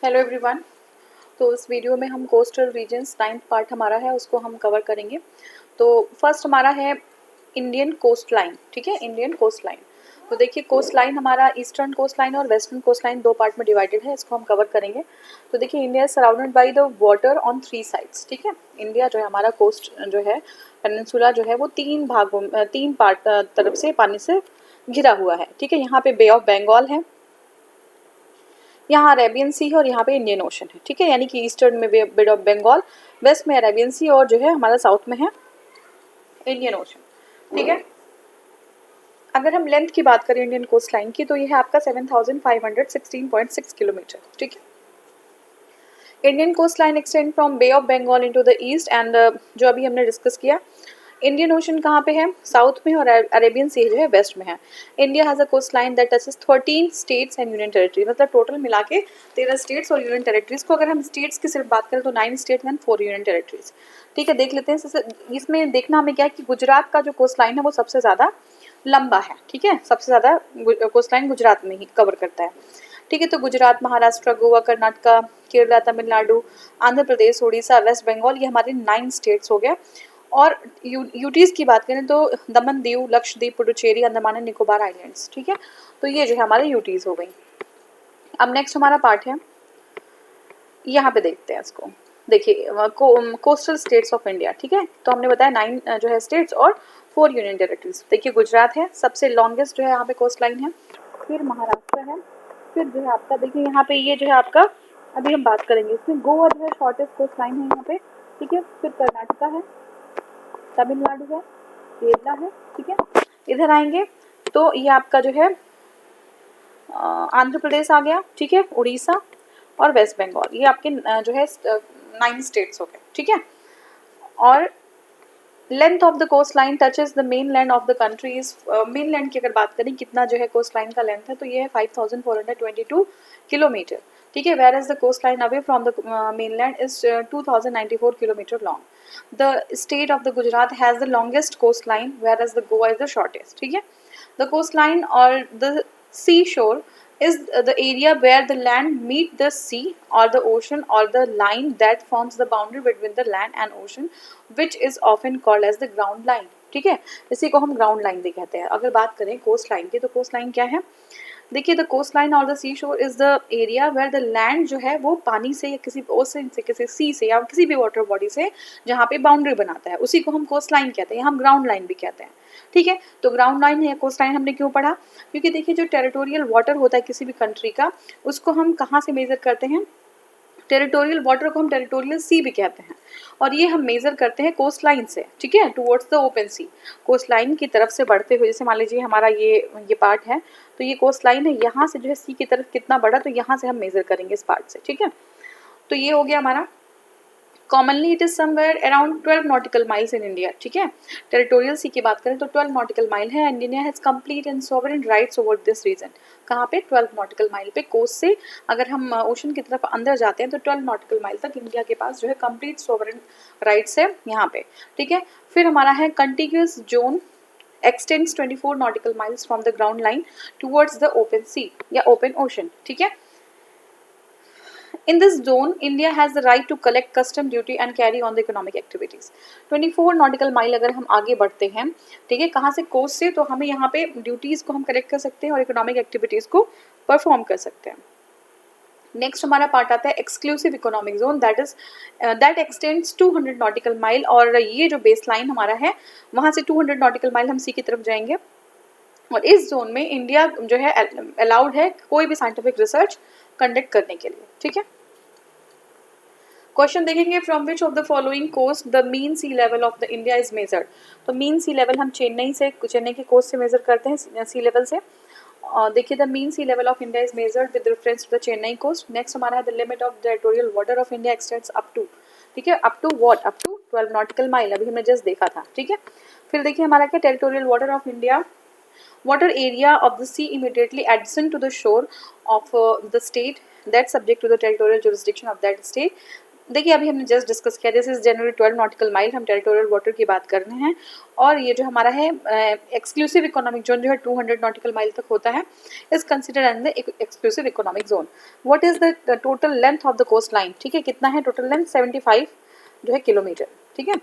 Hello everyone. तो इस video में हम कोस्टल रीजन्स 9th पार्ट हमारा है उसको हम कवर करेंगे। तो फर्स्ट हमारा है इंडियन कोस्ट लाइन। ठीक है, इंडियन कोस्ट लाइन। तो देखिए कोस्ट लाइन हमारा ईस्टर्न कोस्ट लाइन और वेस्टर्न कोस्ट लाइन दो पार्ट में डिवाइडेड है, इसको हम कवर करेंगे। तो देखिए India is surrounded by the water on 3 sides. ठीक है, इंडिया जो है हमारा कोस्ट जो है पेनिनसुला जो है वो तीन पार्ट तरफ से पानी से घिरा हुआ है। ठीक है, यहाँ पे बे ऑफ बंगाल है, यहाँ अरेबियन सी है और यहाँ पे इंडियन ओशन है। ठीक है, यानी कि ईस्टर्न में बे ऑफ बंगाल, वेस्ट में अरेबियन सी और जो है हमारा साउथ में है इंडियन ओशन। ठीक है, अगर हम लेंथ की बात करें इंडियन कोस्ट लाइन की तो ये है आपका 7516.6 किलोमीटर। ठीक है, Indian coast line extend from Bay of Bengal into the east and जो अभी हमने डिस्कस किया इंडियन ओशन कहाँ पे है, साउथ में, और अरेबियन सी जो है वेस्ट में है। India has a coast line that touches 13 states and union territory, मतलब टोटल मिला के 13 स्टेट्स और यूनियन टेरिटरीज को अगर हम स्टेट्स की सिर्फ बात करें तो 9 स्टेट्स एंड 4 यूनियन टेरिटरीज। ठीक है, देख लेते हैं। इसमें देखना हमें क्या है कि गुजरात का जो कोस्ट लाइन है वो सबसे ज़्यादा लंबा है। ठीक है, सबसे ज़्यादा कोस्ट लाइन गुजरात में ही कवर करता है। ठीक है, तो गुजरात, महाराष्ट्र, गोवा, कर्नाटका, केरला, तमिलनाडु, आंध्र प्रदेश, उड़ीसा, वेस्ट बंगाल, ये हमारे 9 स्टेट्स हो गए। और यूटीज़ की बात करें तो दमन, दीव, लक्षद्वीप, पुडुचेरी, अंडमान एंड निकोबार आइलैंड्स। ठीक है, तो ये जो है हमारे यूटीज़ हो गई। अब नेक्स्ट हमारा पार्ट है, यहाँ पे देखते हैं इसको। देखिए कोस्टल स्टेट्स ऑफ इंडिया। ठीक है, तो हमने बताया 9 जो है स्टेट्स और 4 यूनियन टेरिटरीज। देखिए गुजरात है, सबसे लॉन्गेस्ट जो है यहाँ पे कोस्ट लाइन है, फिर महाराष्ट्र है, फिर जो है आपका देखिए यहाँ पे ये जो है आपका अभी हम बात करेंगे इसमें गोवा जो है शॉर्टेस्ट कोस्ट लाइन है यहाँ पे। ठीक है, फिर कर्नाटका है, तमिलनाडु है, केरला है। ठीक है, इधर आएंगे तो ये आपका जो है आंध्र प्रदेश आ गया। ठीक है, उड़ीसा और वेस्ट बंगाल, ये आपके जो है 9 स्टेट्स हो गए। ठीक है, और length of the coast line touches the main land of the countries. Main land की अगर बात करें कितना जो है कोस्ट लाइन का लेंथ है तो ये है 5422 किलोमीटर। ठीक है, where as the coast line away from the main land is 2094 kilometre long. The state of the Gujarat has the longest coast line where as the Goa is the shortest. ठीक है, the coast line और the sea shore is the area where the land meet the sea or the ocean or the line that forms the boundary between the land and ocean which is often called as the ground line। ठीक है, इसी को हम ground line भी कहते हैं। अगर बात करें कोस्ट लाइन की तो कोस्ट लाइन क्या है, देखिए द कोस्ट लाइन और the sea shore is the area where the land जो है वो पानी से या किसी ओशन से, किसी सी से या किसी भी वाटर बॉडी से जहाँ पे बाउंड्री बनाता है उसी को हम कोस्ट लाइन कहते हैं, हम ग्राउंड लाइन भी कहते हैं। ठीक है, तो ग्राउंड लाइन या कोस्ट लाइन हमने क्यों पढ़ा, क्योंकि देखिए जो टेरिटोरियल वाटर होता है किसी भी कंट्री का उसको हम कहाँ से मेजर करते हैं, टेरिटोरियल वाटर को हम टेरिटोरियल सी भी कहते हैं और ये हम मेजर करते हैं कोस्ट लाइन से। ठीक है, towards the open sea, coast line की तरफ से बढ़ते हुए, जैसे मान लीजिए हमारा ये पार्ट है तो ये कोस्ट लाइन है, यहाँ से जो है सी की तरफ कितना बढ़ा तो यहाँ से हम मेजर करेंगे इस पार्ट से। ठीक है, तो ये हो गया हमारा। Commonly it is somewhere around 12 nautical miles in India. ठीक है, टेरिटोरियल सी की बात करें तो 12 नॉटिकल माइल है and India has complete and sovereign rights over this region. कहाँ पे, 12 नॉटिकल माइल पे। कोस्ट से अगर हम ओशन की तरफ अंदर जाते हैं तो 12 नॉटिकल माइल तक इंडिया के पास जो है कंप्लीट सॉवरेन राइट्स है यहाँ पे। ठीक है, फिर हमारा है continuous zone extends 24 nautical miles from the ground line towards the open sea या open ocean। ठीक है, in this zone India has the right to collect custom duty and carry on the economic activities। 24 nautical mile अगर हम आगे बढ़ते हैं, ठीक है, कहाँ से, कोस्ट से, तो हमें यहाँ पे ड्यूटीज को हम कलेक्ट कर सकते हैं और इकोनॉमिक एक्टिविटीज को परफॉर्म कर सकते हैं। नेक्स्ट हमारा पार्ट आता है exclusive economic zone that x tends 200 nautical mile, और ये जो बेस लाइन हमारा है वहाँ से 200 नॉटिकल माइल हम सी की तरफ जाएंगे और इस जोन में इंडिया जो है अलाउड है कोई भी साइंटिफिक रिसर्च कंडक्ट करने के लिए। ठीक है, क्वेश्चन देखेंगे from which of the following coast the mean sea level of the India is measured. तो मीन सी लेवल हम चेन्नई के कोस्ट से मेजर करते हैं, सी लेवल से। देखिए the mean sea level of India is measured with reference to the Chennai coast. Next हमारा है the limit of territorial water of India extends up to, ठीक है, up to what, up to 12 nautical mile, अभी हमने just देखा था। ठीक है, फिर देखिए हमारा क्या, territorial water of India, water area of the sea immediately adjacent to the shore of the state that subject to the territorial jurisdiction of that state देखिए अभी हमने जस्ट डिस्कस किया, this is generally 12 nautical mile, हम territorial water की बात कर रहे हैं। और ये जो हमारा है एक्सक्लूसिव इकोनॉमिक जोन जो है 200 नॉटिकल माइल तक होता है, is considered and the exclusive economic zone. What is the total length of the coast line, ठीक है, कितना है टोटल लेंथ, 75 जो है किलोमीटर, ठीक है।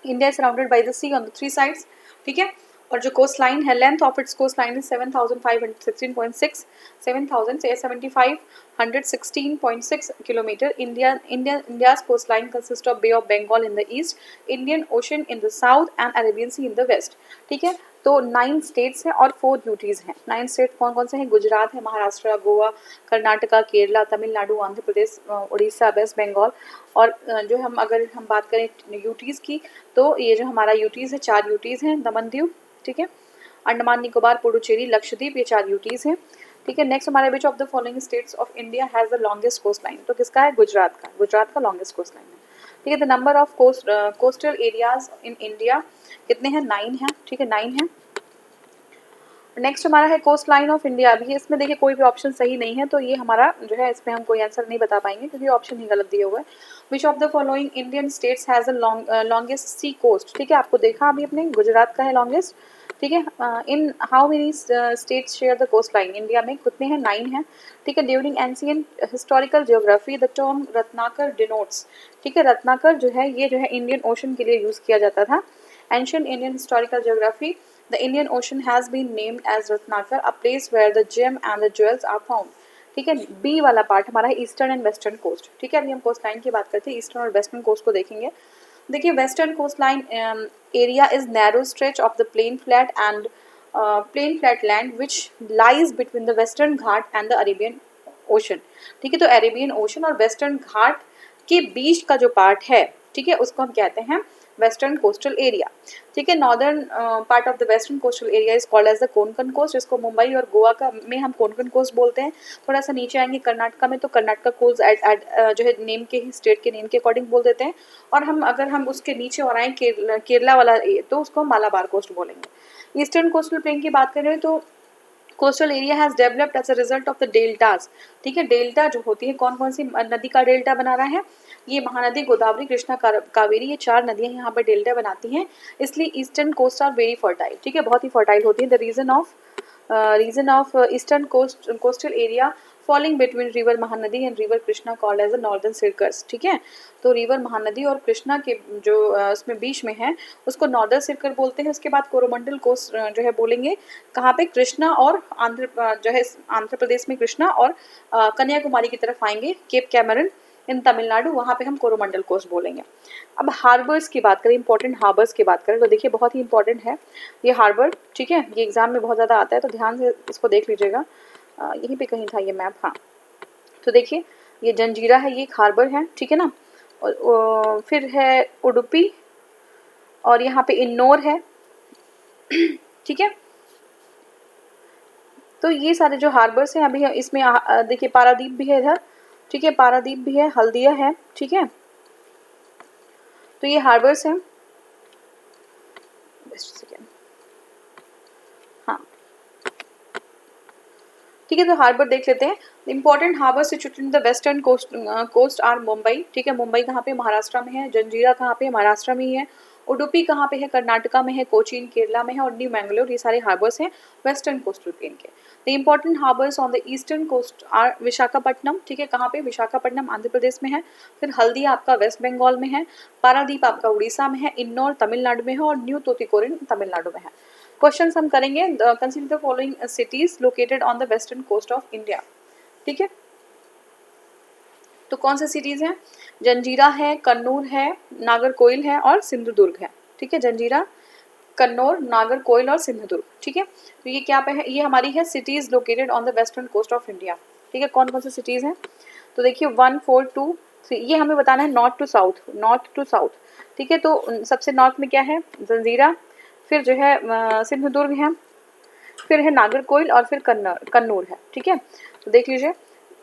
India is surrounded by the sea on the 3 sides, ठीक है। और जो कोस्ट लाइन है, length of its coast line is 7516.6 7516 kilometre. India's coastline consists of Bay of Bengal in the east, Indian Ocean in the south and Arabian Sea in the west, ठीक है। तो 9 states हैं और 4 UTs हैं। 9 state कौन कौन से हैं, गुजरात है, महाराष्ट्र, गोवा, कर्नाटका, केरला, तमिलनाडु, आंध्र प्रदेश, उड़ीसा, वेस्ट बंगाल। और जो हम अगर हम बात करें यूटीज़ की, तो ये जो हमारा यूटीज़ है 4 यूटीज़ हैं, दमन दीव, ठीक है, अंडमान निकोबार, पुडुचेरी, लक्षद्वीप, ये 4 यूटीज़ हैं, ठीक है। नेक्स्ट हमारे which of the following states of India has the longest coast line, तो किसका है, गुजरात का लॉन्गेस्ट कोस्ट लाइन है, ठीक है। The number of coastal areas in India कितने हैं, 9 हैं, ठीक है, 9 हैं। नेक्स्ट हमारा है कोस्ट लाइन ऑफ इंडिया। अभी इसमें देखिए कोई भी ऑप्शन सही नहीं है, तो ये हमारा जो है इसमें हम कोई आंसर नहीं बता पाएंगे क्योंकि ऑप्शन ही गलत दिया हुआ है। Which of the following Indian states has a longest sea coast, ठीक है, आपको देखा अभी अपने गुजरात का है लॉन्गेस्ट, ठीक है। In how many states share the coast line, India में कितने हैं, 9 हैं, ठीक है। During ancient historical geography the term Ratnakar denotes, ठीक है, रत्नाकर जो है ये जो है इंडियन ओशन के लिए यूज़ किया जाता था। Ancient Indian historical geography, the Indian Ocean has been named as Ratnakar, a place where the gem and the jewels are found, ठीक है। बी वाला पार्ट हमारा है ईस्टर्न एंड वेस्टर्न कोस्ट, ठीक है। अभी हम कोस्ट लाइन की बात करते हैं, ईस्टर्न और वेस्टर्न कोस्ट को देखेंगे। देखिए western coast line area is narrow stretch of the plain flat land which lies between the western Ghat and the Arabian ocean, ठीक है। तो अरेबियन ओशन और वेस्टर्न घाट के बीच का जो पार्ट है, ठीक है, उसको हम कहते हैं वेस्टर्न कोस्टल एरिया, ठीक है। Northern part of the western coastal area is called as the Konkan coast, इसको मुंबई और गोवा का में हम कोंकण कोस्ट बोलते हैं। थोड़ा सा नीचे आएंगे कर्नाटका में, तो कर्नाटका कोस्ट जो है नेम के ही स्टेट के नेम के अकॉर्डिंग बोल देते हैं। और अगर हम उसके नीचे और आए केरला वाला, तो उसको हम मालाबार कोस्ट बोलेंगे। ईस्टर्न कोस्टल प्लेन की बात करें तो coastal area has developed as a result of the deltas, ठीक है। डेल्टा जो होती है, कौन कौन सी नदी का डेल्टा बना रहा है, ये महानदी, गोदावरी, कृष्णा, कावेरी, ये 4 नदियां यहाँ पर डेल्टा बनाती हैं, इसलिए eastern coast are very fertile, ठीक है, बहुत ही फर्टाइल होती है। The region of eastern coastal area falling between river Mahanadi and river Krishna called as the northern Circars, ठीक है। तो रिवर महानदी और कृष्णा के जो उसमें बीच में है उसको नॉर्दर्न सर्कल बोलते हैं। उसके बाद कोरोमंडल कोस्ट जो है बोलेंगे, कहाँ पे, कृष्णा और आंध्र प्रदेश में कृष्णा, और कन्याकुमारी की तरफ आएंगे केप कैमरन इन तमिलनाडु, वहाँ पे हम कोरोमंडल कोस्ट बोलेंगे। अब हार्बर्स की बात करें, इंपॉर्टेंट हार्बर्स की बात करें, तो देखिए बहुत ही इंपॉर्टेंट है ये हार्बर, ठीक है, ये एग्जाम में बहुत ज़्यादा आता है, तो ध्यान से इसको देख लीजिएगा। यहीं पे कहीं था ये मैप, हाँ। तो देखिए ये जंजीरा है, ये एक हार्बर है, ठीक है ना। और फिर है उडुपी, और यहाँ पे इन्नौर है, ठीक है। तो ये सारे जो हार्बर्स हैं, अभी इसमें देखिए पारादीप भी है इधर, ठीक है, पारादीप भी है, हल्दिया है, ठीक है। तो ये हार्बर्स हैं, हाँ, ठीक है। तो हार्बर देख लेते हैं। Important harbour situated in the western coast are Mumbai, ठीक है, मुंबई कहाँ पे, महाराष्ट्र में है। जंजीरा कहाँ पे, महाराष्ट्र में ही है। उडुपी कहाँ पे है, कर्नाटका में है। कोचीन केरला में है। और न्यू मैंगलोर, ये सारे हार्बर्स हैं वेस्टर्न कोस्टल प्लेन के। The important harbours on the eastern coast are Visakhapatnam, ठीक है, कहाँ पे, विशाखापट्टनम आंध्र प्रदेश में है। फिर हल्दिया आपका वेस्ट बंगाल में है। पारादीप आपका उड़ीसा में है। इन्नौर तमिलनाडु में है। और न्यू तूतीकोरिन तमिलनाडु में है। क्वेश्चन हम करेंगे, consider the following cities located on the western coast of India, ठीक है। तो कौन से सिटीज हैं, जंजीरा है, कन्नूर है, नागरकोइल है और सिंधुदुर्ग है, ठीक है। जंजीरा, कन्नौर, नागरकोइल और सिंधुदुर्ग, ठीक है। तो ये क्या पे है, ये हमारी है cities located on the western coast of India, ठीक है। कौन कौन से सिटीज हैं, तो देखिए 1 4 2 3, ये हमें बताना है नॉर्थ टू साउथ, ठीक है। तो सबसे नॉर्थ में क्या है, जंजीरा, फिर जो है सिंधुदुर्ग है, फिर है नागरकोइल और फिर कन्नूर है, ठीक है। तो देख लीजिए,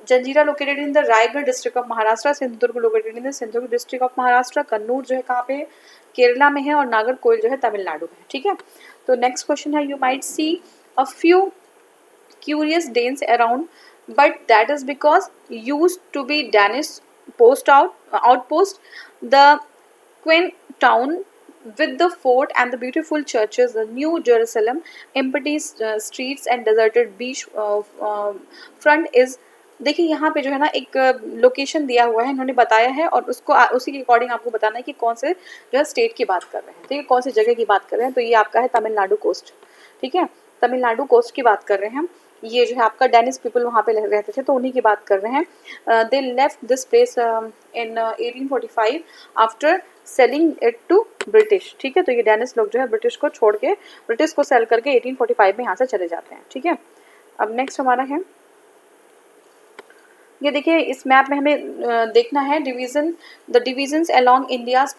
Janjira located in the Raigad district of Maharashtra, Sindhudurg located in the Sindhudurg district of Maharashtra, Kannur जो है कहाँ पे, केरला में है, और नागरकोइल जो है तमिलनाडु में है, ठीक है। तो नेक्स्ट क्वेश्चन है, you might see a few curious Danes around but that is because used to be Danish outpost, the quaint town with the fort and the beautiful churches, the New Jerusalem, empty streets and deserted beach front is. देखिए यहाँ पे जो है ना एक location दिया हुआ है, इन्होंने बताया है और उसको उसी के अकॉर्डिंग आपको बताना है कि कौन से जो है स्टेट की बात कर रहे हैं, ठीक है, कौन सी जगह की बात कर रहे हैं। तो ये आपका है तमिलनाडु कोस्ट, ठीक है, तमिलनाडु कोस्ट की बात कर रहे हैं हम। ये जो है आपका डेनिस पीपल वहाँ पे रहते थे, तो उन्हीं की बात कर रहे हैं। They left this place in 1845 after selling it to British, ठीक है। तो ये डेनिस लोग जो है ब्रिटिश को छोड़ के, ब्रिटिश को सेल करके 1845 में यहाँ से चले जाते हैं, ठीक है। अब नेक्स्ट हमारा है, ये देखिए इस मैप में हमें देखना है division, the divisions along India's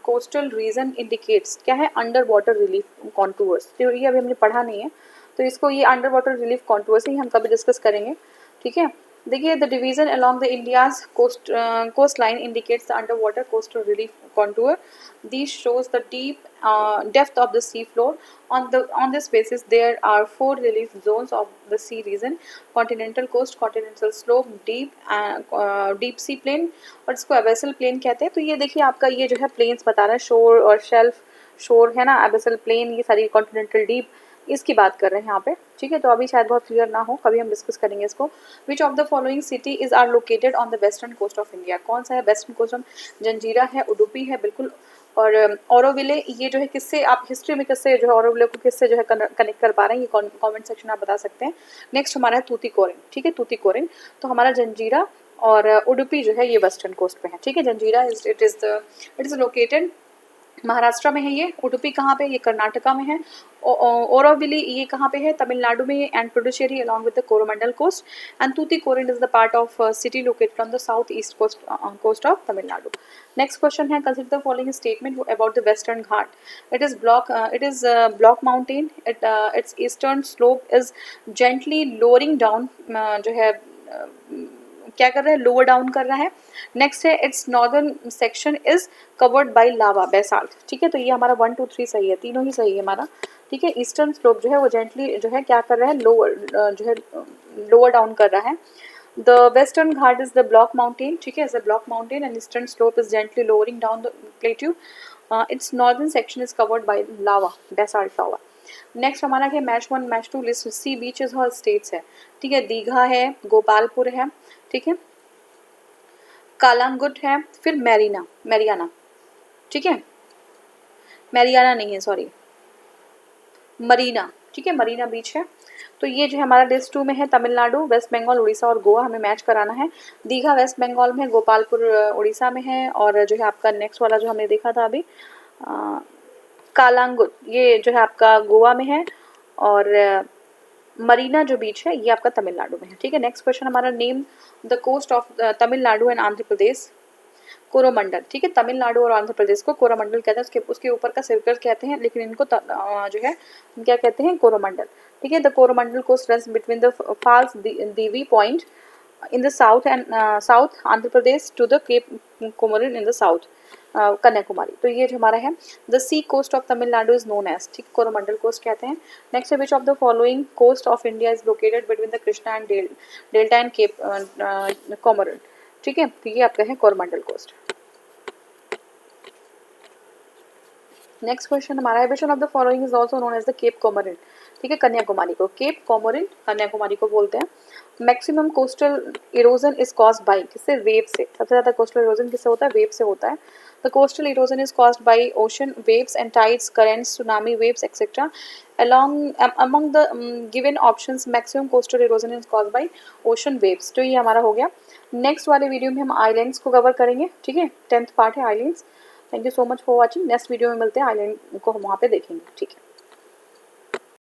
coastal region indicates, क्या है, अंडर वाटर रिलीफ कॉन्टूर्स। तो ये अभी हमने पढ़ा नहीं है, तो इसको ये अंडर वाटर रिलीफ कॉन्टूर्स ही हम कभी डिस्कस करेंगे, ठीक है। देखिए the division along the India's coast line indicates the underwater coastal relief contour, this shows the deep depth of the sea floor. On this basis there are 4 relief zones of the sea region: continental coast, continental slope, deep sea plain और इसको abyssal plain कहते हैं। तो ये देखिए आपका ये जो है प्लेन्स बता रहा है, शोर और शेल्फ, शोर है ना, abyssal plain, ये सारी continental deep, इसकी बात कर रहे हैं यहाँ पे, ठीक है। तो अभी शायद बहुत क्लियर ना हो, कभी हम डिस्कस करेंगे इसको। Which of the following city is are located on the western coast of India, कौन सा है वेस्टर्न कोस्ट ऑफ, जंजीरा है, उडुपी है, बिल्कुल, और ओरोविले, ये जो है किससे, आप हिस्ट्री में किससे जो है ओरोविले को किससे जो है कनेक्ट कर पा रहे हैं, ये कमेंट सेक्शन आप बता सकते हैं। नेक्स्ट हमारा है तूतीकोरिन, ठीक है, तूतीकोरिन। तो हमारा जंजीरा और उडुपी जो है ये वेस्टर्न कोस्ट पे है, ठीक है। जंजीरा इट इज लोकेटेड महाराष्ट्र में है, ये उडुपी कहाँ पे, ये कर्नाटका में है, ओरोविली ये कहाँ पे है, तमिलनाडु में, and Puducherry along with the Coromandel coast, and Tuticorin is the part of city located on the south east coast of Tamil Nadu. Next question है, consider the following statement about the western Ghat. It is block mountain, its eastern slope is gently lowering down, जो है क्या कर रहा है, lower down कर रहा है। नेक्स्ट है, it's northern section is covered by lava basalt, ठीक है। तो ये हमारा 1 2 3 सही है, तीनों ही सही है हमारा, ठीक है। ईस्टर्न स्लोप जो है वो जेंटली जो है क्या कर रहा है, लोअर जो है लोअर डाउन कर रहा है। The western Ghat is the block mountain, ठीक है, is the block mountain, and eastern slope is gently lowering down the plateau, it's northern section is covered by lava basalt lava. Next हमारा है match 1 match 2 list sea beaches और states है, ठीक है। दीघा है, गोपालपुर है, ठीक है, कालांगुट है, फिर मैरियाना, ठीक है, मैरियाना नहीं है, सॉरी, मरीना, ठीक है, मरीना बीच है। तो ये जो है हमारा लिस्ट 2 में है तमिलनाडु, वेस्ट बंगाल, उड़ीसा और गोवा, हमें मैच कराना है। दीघा वेस्ट बंगाल में है, गोपालपुर उड़ीसा में है, और जो है आपका नेक्स्ट वाला जो हमने देखा था अभी कालांगुट, ये जो है आपका गोवा में है, और मरीना जो बीच है ये आपका तमिलनाडु में है, ठीक है। नेक्स्ट क्वेश्चन हमारा, name the coast of Tamil Nadu and Andhra Pradesh, Coromandel, ठीक है। तमिलनाडु और आंध्र प्रदेश को कोरोमंडल कहते हैं, उसके ऊपर का सर्कल कहते हैं, लेकिन इनको जो है क्या कहते हैं, कोरोमंडल, ठीक है। The Coromandel coast runs between the false Divi point in the south and south Andhra Pradesh to the Cape Comorin in the south Kanyakumari. तो ये जो हमारा है, the sea coast of Tamil Nadu is known as, ठीक, कोरोमंडल कोस्ट कहते हैं। नेक्स्ट है, which of the following coast of India is located between the Krishna and delta and cape Comorin, ठीक है। तो ये आपका है कोरोमंडल कोस्ट। नेक्स्ट क्वेश्चन हमारा है, which one of the following is also known as the cape Comorin, ठीक है, कन्याकुमारी को केप कोमोरिन कन्याकुमारी को बोलते हैं। Maximum coastal erosion is caused by, किससे, वेव से, सबसे ज़्यादा कोस्टल इरोजन किससे होता है, वेव से होता है। The coastal erosion is caused by ocean waves and tides, currents, tsunami waves etcetera. among the given options maximum coastal erosion is caused by ocean waves। तो ये हमारा हो गया। नेक्स्ट वाले वीडियो में हम आइलैंड्स को कवर करेंगे, ठीक है, 10th पार्ट है islands. Thank you so much for watching. Next video में मिलते हैं, आइलैंड को हम वहाँ पे देखेंगे, ठीक है।